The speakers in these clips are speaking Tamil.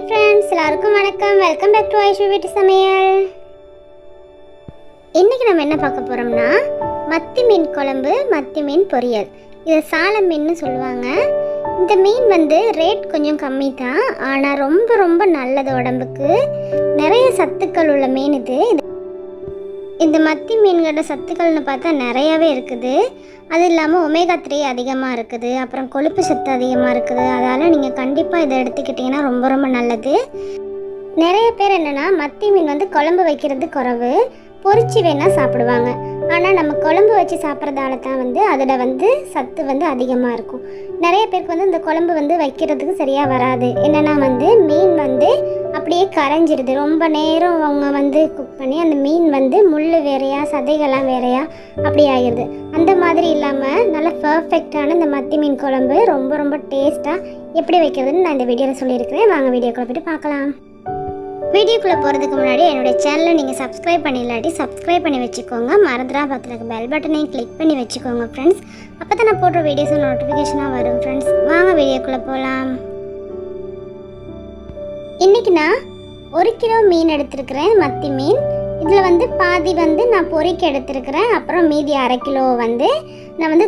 ஃப்ரெண்ட்ஸ், எல்லாருக்கும் வணக்கம். வெல்கம் பேக் டு ஐஷு வீட்டு சமையல். இன்னைக்கு நம்ம என்ன பார்க்க போறோம்னா மத்தி மீன் குழம்பு, மத்தி மீன் பொரியல். இது சால மீன்னு சொல்லுவாங்க. இந்த மீன் ரேட் கொஞ்சம் கம்மி தான், ஆனால் ரொம்ப ரொம்ப நல்லது உடம்புக்கு. நிறைய சத்துக்கள் உள்ள மீன் இது. இந்த மத்தி மீன்களோட சத்துக்கள்னு பார்த்தா நிறையாவே இருக்குது. அது இல்லாமல் ஒமேகா 3 அதிகமாக இருக்குது, அப்புறம் கொழுப்பு சத்து அதிகமாக இருக்குது. அதால் நீங்கள் கண்டிப்பாக இதை எடுத்துக்கிட்டிங்கன்னா ரொம்ப ரொம்ப நல்லது. நிறைய பேர் என்னென்னா மத்தி மீன் குழம்பு வைக்கிறது குறைவு, பொரிச்சு வேணால் சாப்பிடுவாங்க. ஆனால் நம்ம குழம்பு வச்சு சாப்பிட்றதால தான் அதில் சத்து அதிகமாக இருக்கும். நிறைய பேருக்கு இந்த குழம்பு வைக்கிறதுக்கு சரியாக வராது. என்னென்னா மீன் அப்படியே கரைஞ்சிருது. ரொம்ப நேரம் அவங்க குக் பண்ணி அந்த மீன் முள் வேறையா சதைகள்லாம் வேறையா அப்படி ஆகிடுது. அந்த மாதிரி இல்லாமல் நல்லா பர்ஃபெக்டான இந்த மத்தி மீன் குழம்பு ரொம்ப ரொம்ப டேஸ்ட்டாக எப்படி வைக்கிறதுன்னு நான் இந்த வீடியோவில் சொல்லியிருக்கிறேன். வாங்க வீடியோக்குள்ளே போய்ட்டு பார்க்கலாம். வீடியோக்குள்ளே போகிறதுக்கு முன்னாடி என்னுடைய சேனலை நீங்கள் சப்ஸ்கிரைப் பண்ணிடலாட்டி சப்ஸ்கிரைப் பண்ணி வச்சுக்கோங்க. மறந்துடா பக்கத்தில் பெல் பட்டனையும் கிளிக் பண்ணி வச்சுக்கோங்க ஃப்ரெண்ட்ஸ். அப்போ தான் நான் போடுற வீடியோஸ் நோட்டிஃபிகேஷனாக வரும் ஃப்ரெண்ட்ஸ். வாங்க வீடியோக்குள்ளே போகலாம். இன்றைக்கி நான் 1 கிலோ மீன் எடுத்துருக்கிறேன், மத்தி மீன். இதில் பாதி நான் பொரிக்க எடுத்துருக்கிறேன், அப்புறம் மீதி 1/2 கிலோ நான்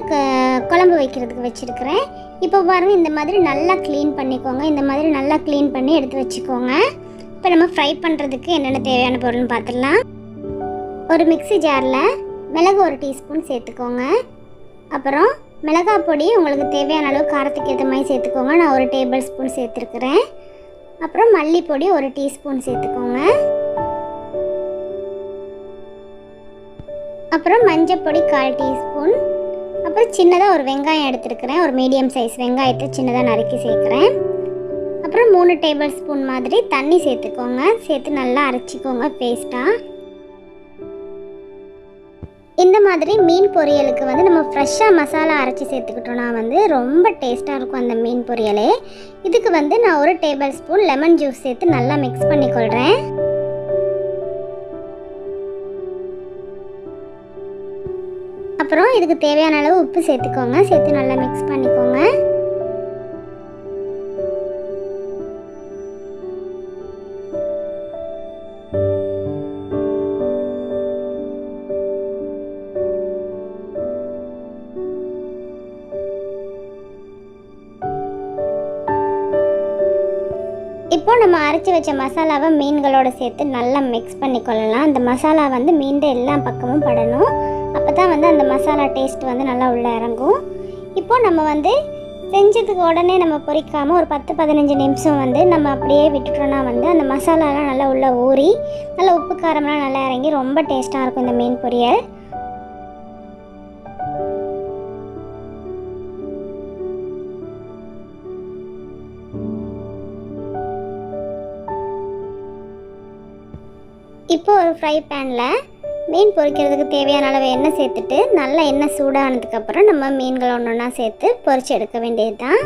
குழம்பு வைக்கிறதுக்கு வச்சுருக்கிறேன். இப்போ பாருங்கள், இந்த மாதிரி நல்லா க்ளீன் பண்ணிக்கோங்க. இந்த மாதிரி நல்லா க்ளீன் பண்ணி எடுத்து வச்சுக்கோங்க. இப்போ நம்ம ஃப்ரை பண்ணுறதுக்கு என்னென்ன தேவையான பொருள்னு பார்த்துடலாம். ஒரு மிக்ஸி ஜாரில் மிளகு 1 டீஸ்பூன் சேர்த்துக்கோங்க. அப்புறம் மிளகாய் பொடி உங்களுக்கு தேவையான அளவு காரத்துக்கு ஏற்ற மாதிரி சேர்த்துக்கோங்க. நான் 1 டேபிள் ஸ்பூன் சேர்த்துருக்குறேன். அப்புறம் மல்லிப்பொடி 1 டீஸ்பூன் சேர்த்துக்கோங்க. அப்புறம் மஞ்சள் பொடி 1/4 டீஸ்பூன். அப்புறம் சின்னதாக ஒரு வெங்காயம் எடுத்துருக்கிறேன், ஒரு மீடியம் சைஸ் வெங்காயத்தை சின்னதாக நறுக்கி சேர்க்குறேன். அப்புறம் 3 டேபிள் ஸ்பூன் மாதிரி தண்ணி சேர்த்துக்கோங்க. சேர்த்து நல்லா அரைச்சிக்கோங்க பேஸ்ட்டாக. இந்த மாதிரி மீன் பொரியலுக்கு நம்ம ஃப்ரெஷ்ஷாக மசாலா அரைச்சி சேர்த்துக்கிட்டோன்னா ரொம்ப டேஸ்ட்டாக இருக்கும் அந்த மீன் பொரியலே. இதுக்கு நான் 1 டேபிள் ஸ்பூன் லெமன் ஜூஸ் சேர்த்து நல்லா மிக்ஸ் பண்ணிக்கொள்கிறேன். அப்புறம் இதுக்கு தேவையான அளவு உப்பு சேர்த்துக்கோங்க. சேர்த்து நல்லா மிக்ஸ் பண்ணிக்கோங்க. இப்போ நம்ம அரைச்சி வச்ச மசாலாவை மீன்களோடு சேர்த்து நல்லா மிக்ஸ் பண்ணிக்கொள்ளலாம். அந்த மசாலா மீன் எல்லா பக்கமும் படணும். அப்போ தான் அந்த மசாலா டேஸ்ட் நல்லா உள்ளே இறங்கும். இப்போ நம்ம செஞ்சதுக்கு உடனே நம்ம பொரிக்காமல் ஒரு 10-15 நிமிஷம் நம்ம அப்படியே விட்டுட்டோன்னா அந்த மசாலாலாம் நல்லா உள்ளே ஊறி நல்லா உப்பு காரம்லாம் நல்லா இறங்கி ரொம்ப டேஸ்ட்டாக இருக்கும் இந்த மீன் பொரியல். இப்போ ஒரு ஃப்ரை பேனில் மீன் பொரிக்கிறதுக்கு தேவையான அளவு எண்ணெய் சேர்த்துட்டு நல்லா எண்ணெய் சூடானதுக்கப்புறம் நம்ம மீன்களை ஒன்றா சேர்த்து பொரிச்சு எடுக்க வேண்டியது தான்.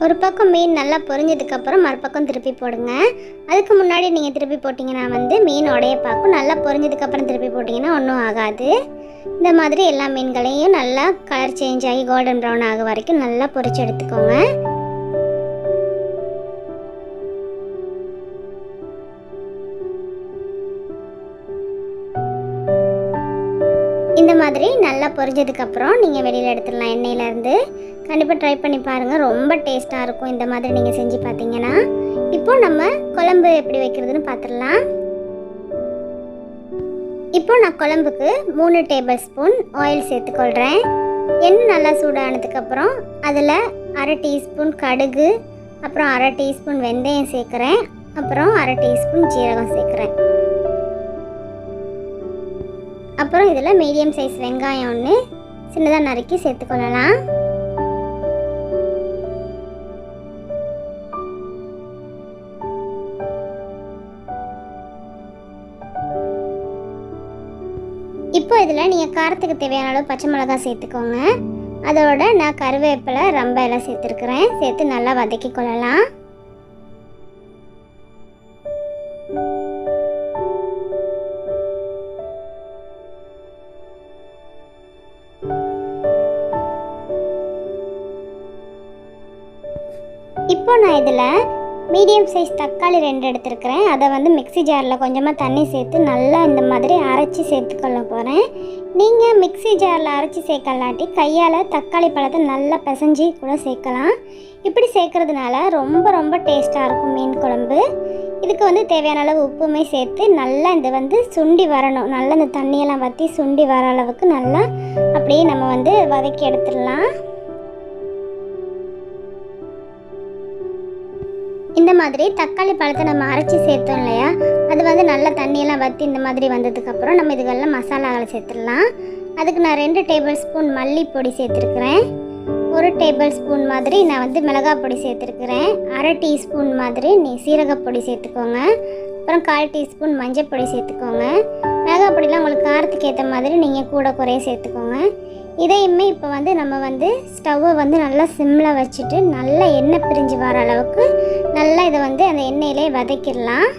ஒரு பக்கம் மீன் நல்லா பொரிஞ்சதுக்கப்புறம் மறுபக்கம் திருப்பி போடுங்க. அதுக்கு முன்னாடி நீங்கள் திருப்பி போட்டிங்கன்னா மீன் உடைய பார்க்கும். நல்லா பொரிஞ்சதுக்கப்புறம் திருப்பி போட்டிங்கன்னா ஒன்றும் ஆகாது. இந்த மாதிரி எல்லா மீன்களையும் நல்லா கலர் சேஞ்ச் ஆகி கோல்டன் ப்ரௌன் ஆக வரைக்கும் நல்லா பொரிச்சு எடுத்துக்கோங்க. இந்த மாதிரி நல்லா பொரிஞ்சதுக்கப்புறம் நீங்கள் வெளியில் எடுத்துடலாம் எண்ணெயிலேருந்து. கண்டிப்பாக ட்ரை பண்ணி பாருங்கள், ரொம்ப டேஸ்ட்டாக இருக்கும் இந்த மாதிரி நீங்கள் செஞ்சு பார்த்தீங்கன்னா. இப்போ நம்ம குழம்பு எப்படி வைக்கிறதுன்னு பார்த்துடலாம். இப்போ நான் குழம்புக்கு 3 டேபிள் ஸ்பூன் ஆயில் சேர்த்துக்கொள்கிறேன். எண்ணெய் நல்லா சூடானதுக்கப்புறம் அதில் 1/2 டீஸ்பூன் கடுகு, அப்புறம் 1/2 டீஸ்பூன் வெந்தயம் சேர்க்குறேன். அப்புறம் 1/2 டீஸ்பூன் ஜீரகம் சேர்க்குறேன். அப்புறம் இதில் மீடியம் சைஸ் வெங்காயம் 1 சின்னதாக நறுக்கி சேர்த்துக்கொள்ளலாம். இப்போ இதில் நீங்கள் காரத்துக்கு தேவையான அளவு பச்சை மிளகாய் சேர்த்துக்கோங்க. அதோட நான் கருவேப்பிலை, ரம்பை எல்லாம் சேர்த்துருக்குறேன். சேர்த்து நல்லா வதக்கி கொள்ளலாம். இப்போ நான் இதில் மீடியம் சைஸ் தக்காளி 2 எடுத்துருக்கிறேன். அதை வந்து மிக்ஸி ஜாரில் கொஞ்சமாக தண்ணி சேர்த்து நல்லா இந்த மாதிரி அரைச்சி சேர்த்துக்கொள்ள போகிறேன். நீங்கள் மிக்ஸி ஜாரில் அரைச்சி சேர்க்கலாட்டி கையால் தக்காளி பழத்தை நல்லா பிசைஞ்சி கூட சேர்க்கலாம். இப்படி சேர்க்கறதுனால ரொம்ப ரொம்ப டேஸ்ட்டாக இருக்கும் மீன் குழம்பு. இதுக்கு வந்து தேவையான அளவு உப்புமே சேர்த்து நல்லா இந்த வந்து சுண்டி வரணும். நல்லா இந்த தண்ணியெல்லாம் வற்றி சுண்டி வர அளவுக்கு நல்லா அப்படியே நம்ம வந்து வதக்கி எடுத்துடலாம். இந்த மாதிரி தக்காளி பழத்தை நம்ம அரைச்சி சேர்த்தோம் இல்லையா, அது வந்து நல்லா தண்ணியெல்லாம் வற்றி இந்த மாதிரி வந்ததுக்கப்புறம் நம்ம இதுக்கெல்லாம் மசாலாகளை சேர்த்துடலாம். அதுக்கு நான் 2 டேபிள் ஸ்பூன் மல்லிப்பொடி சேர்த்துருக்குறேன். 1 டேபிள் ஸ்பூன் மாதிரி நான் வந்து மிளகாய் பொடி சேர்த்துருக்குறேன். 1/2 டீஸ்பூன் மாதிரி சீரகப்பொடி சேர்த்துக்கோங்க. அப்புறம் 1/4 டீஸ்பூன் மஞ்சள் பொடி சேர்த்துக்கோங்க. மிளகாய் பொடிலாம் உங்களுக்கு காரத்துக்கு ஏற்ற மாதிரி நீங்கள் கூட குறைய சேர்த்துக்கோங்க. இதையுமே இப்போ வந்து நம்ம வந்து ஸ்டவ்வை வந்து நல்லா சிம்மில் வச்சுட்டு நல்லா எண்ணெய் பிரிஞ்சு வர அளவுக்கு நல்லா இதை வந்து அந்த எண்ணெயிலே வதக்கிடலாம்.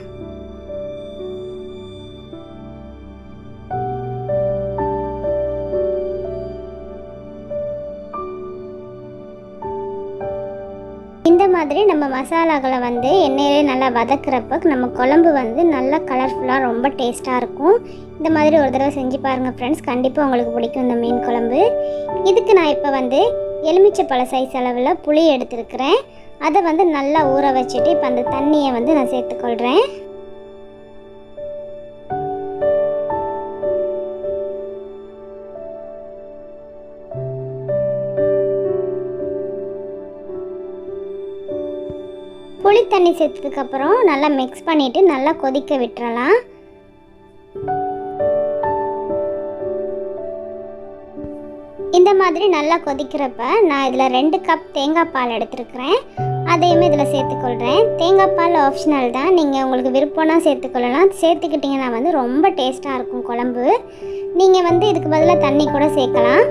இந்த மாதிரி நம்ம மசாலாக்களை வந்து எண்ணெயிலே நல்லா வதக்குறப்ப நம்ம குழம்பு வந்து நல்லா கலர்ஃபுல்லாக ரொம்ப டேஸ்ட்டாக இருக்கும். இந்த மாதிரி ஒரு தடவை செஞ்சு பாருங்கள் ஃப்ரெண்ட்ஸ், கண்டிப்பாக உங்களுக்கு பிடிக்கும் இந்த மீன் குழம்பு. இதுக்கு நான் இப்போ வந்து எலுமிச்சைப்பழ சைஸ் அளவில் புளி எடுத்துருக்கிறேன். அதை வந்து நல்லா ஊற வச்சுட்டு இப்போ அந்த தண்ணியை வந்து நான் சேர்த்துக்கொள்கிறேன். புளி தண்ணி சேர்த்ததுக்கப்புறம் நல்லா மிக்ஸ் பண்ணிவிட்டு நல்லா கொதிக்க விட்டுறலாம். இந்த மாதிரி நல்லா கொதிக்கிறப்ப நான் இதில் 2 கப் தேங்காய் பால் எடுத்துருக்கிறேன். அதையுமே இதில் சேர்த்துக்கொள்கிறேன். தேங்காய் பால் ஆப்ஷனல் தான், நீங்கள் உங்களுக்கு விருப்பம்னா சேர்த்துக்கொள்ளலாம். சேர்த்துக்கிட்டிங்கன்னா வந்து ரொம்ப டேஸ்ட்டாக இருக்கும் குழம்பு. நீங்கள் வந்து இதுக்கு பதிலாக தண்ணி கூட சேர்க்கலாம்.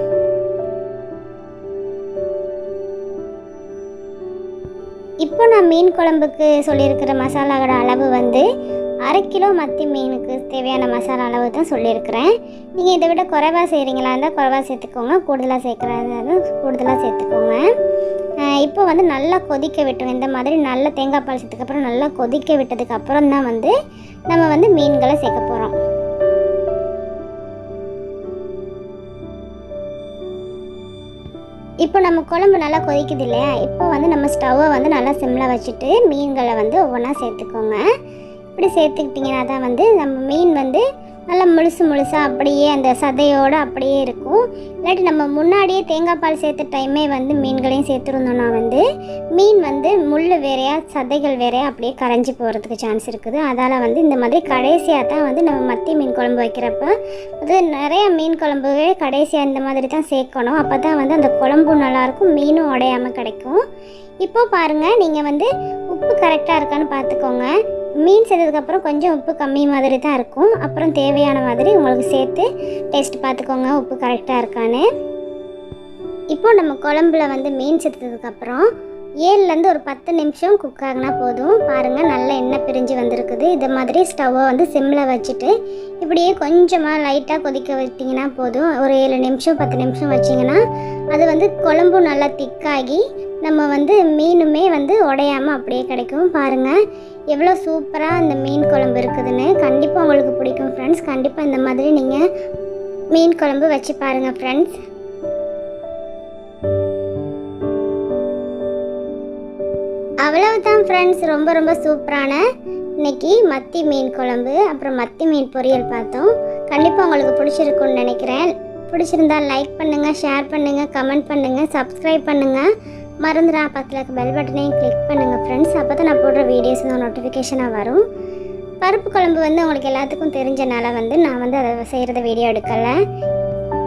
இப்போ நான் மீன் குழம்புக்கு சொல்லியிருக்கிற மசாலாவோட அளவு வந்து 1/2 கிலோ மத்தி மீனுக்கு தேவையான மசாலா அளவு தான் சொல்லியிருக்கிறேன். நீங்கள் இதை விட குறைவாக செய்கிறீங்களா இருந்தால் குறைவாக சேர்த்துக்கோங்க, கூடுதலாக சேர்க்குறதா கூடுதலாக சேர்த்துக்கோங்க. இப்போ வந்து நல்லா கொதிக்க விட்டுருங்க. இந்த மாதிரி நல்லா தேங்காய் பால் சேர்த்துக்கப்புறம் நல்லா கொதிக்க விட்டதுக்கப்புறம் தான் வந்து நம்ம வந்து மீன்களை சேர்க்க போகிறோம். இப்போ நம்ம குழம்பு நல்லா கொதிக்குது இல்லையா, இப்போ வந்து நம்ம ஸ்டவ்வை வந்து நல்லா சிம்மில் வச்சுட்டு மீன்களை வந்து ஒவ்வொன்றா சேர்த்துக்கோங்க. இப்படி சேர்த்துக்கிட்டிங்கன்னா தான் வந்து நம்ம மீன் வந்து நல்லா முழுசாக அப்படியே அந்த சதையோடு அப்படியே இருக்கும். இல்லாட்டி நம்ம முன்னாடியே தேங்காய் பால் சேர்த்த டைமே வந்து மீன்களையும் சேர்த்துருந்தோன்னா வந்து மீன் வந்து முள் வேறையா சதைகள் வேறையா அப்படியே கரைஞ்சி போகிறதுக்கு சான்ஸ் இருக்குது. அதால் வந்து இந்த மாதிரி கடைசியாக தான் வந்து நம்ம மத்தி மீன் குழம்பு வைக்கிறப்ப அது நிறையா மீன் குழம்புவே கடைசியாக இந்த மாதிரி தான் சேர்க்கணும். அப்போ தான் வந்து அந்த குழம்பும் நல்லாயிருக்கும், மீனும் உடையாமல் கிடைக்கும். இப்போது பாருங்கள், நீங்கள் வந்து உப்பு கரெக்டாக இருக்கான்னு பார்த்துக்கோங்க. மீன் சேர்த்ததுக்கப்புறம் கொஞ்சம் உப்பு கம்மி மாதிரி தான் இருக்கும். அப்புறம் தேவையான மாதிரி உங்களுக்கு சேர்த்து டேஸ்ட் பார்த்துக்கோங்க உப்பு கரெக்டாக இருக்கான்னு. இப்போ நம்ம குழம்புல வந்து மீன் சேர்த்ததுக்கப்புறம் 7லேருந்து ஒரு 10 நிமிஷம் குக் ஆகினா போதும். பாருங்கள், நல்லா எண்ணெய் பிரிஞ்சு வந்திருக்குது. இது மாதிரி ஸ்டவ்வை வந்து சிம்மில் வச்சுட்டு இப்படியே கொஞ்சமாக லைட்டாக கொதிக்க வச்சிங்கன்னா போதும். ஒரு 7 நிமிஷம் 10 நிமிஷம் வச்சிங்கன்னா அது வந்து குழம்பும் நல்லா திக்காகி நம்ம வந்து மீனுமே வந்து உடையாமல் அப்படியே கிடைக்கும். பாருங்கள் எவ்வளோ சூப்பராக இந்த மீன் குழம்பு இருக்குதுன்னு. கண்டிப்பாக உங்களுக்கு பிடிக்கும் ஃப்ரெண்ட்ஸ். கண்டிப்பாக இந்த மாதிரி நீங்கள் மீன் குழம்பு வச்சு பாருங்கள் ஃப்ரெண்ட்ஸ். அவ்வளவுதான் ஃப்ரெண்ட்ஸ், ரொம்ப ரொம்ப சூப்பரான இன்னைக்கு மத்தி மீன் குழம்பு அப்புறம் மத்தி மீன் பொரியல் பார்த்தோம். கண்டிப்பாக உங்களுக்கு பிடிச்சிருக்குன்னு நினைக்கிறேன். பிடிச்சிருந்தால் லைக் பண்ணுங்கள், ஷேர் பண்ணுங்கள், கமெண்ட் பண்ணுங்கள், சப்ஸ்கிரைப் பண்ணுங்கள். மறந்துடா பக்கத்தில் இருக்க பெல் பட்டனையும் கிளிக் பண்ணுங்கள் ஃப்ரெண்ட்ஸ். அப்போ தான் நான் போடுற வீடியோஸ் நோட்டிஃபிகேஷனாக வரும். பருப்பு குழம்பு வந்து உங்களுக்கு எல்லாத்துக்கும் தெரிஞ்சனால வந்து நான் வந்து அதை செய்கிறத வீடியோ எடுக்கலை.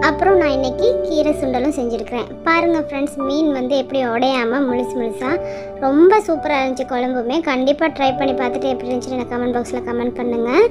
அப்புறம் நான் இன்றைக்கி கீரை சுண்டலும் செஞ்சுருக்கிறேன். பாருங்கள் ஃப்ரெண்ட்ஸ், மீன் வந்து எப்படி உடையாமல் முழுசாக ரொம்ப சூப்பராக இருந்துச்சு குழம்புமே. கண்டிப்பாக ட்ரை பண்ணி பார்த்துட்டு எப்படி இருந்துச்சுன்னு எனக்கு கமெண்ட் பாக்ஸில் கமெண்ட் பண்ணுங்கள்.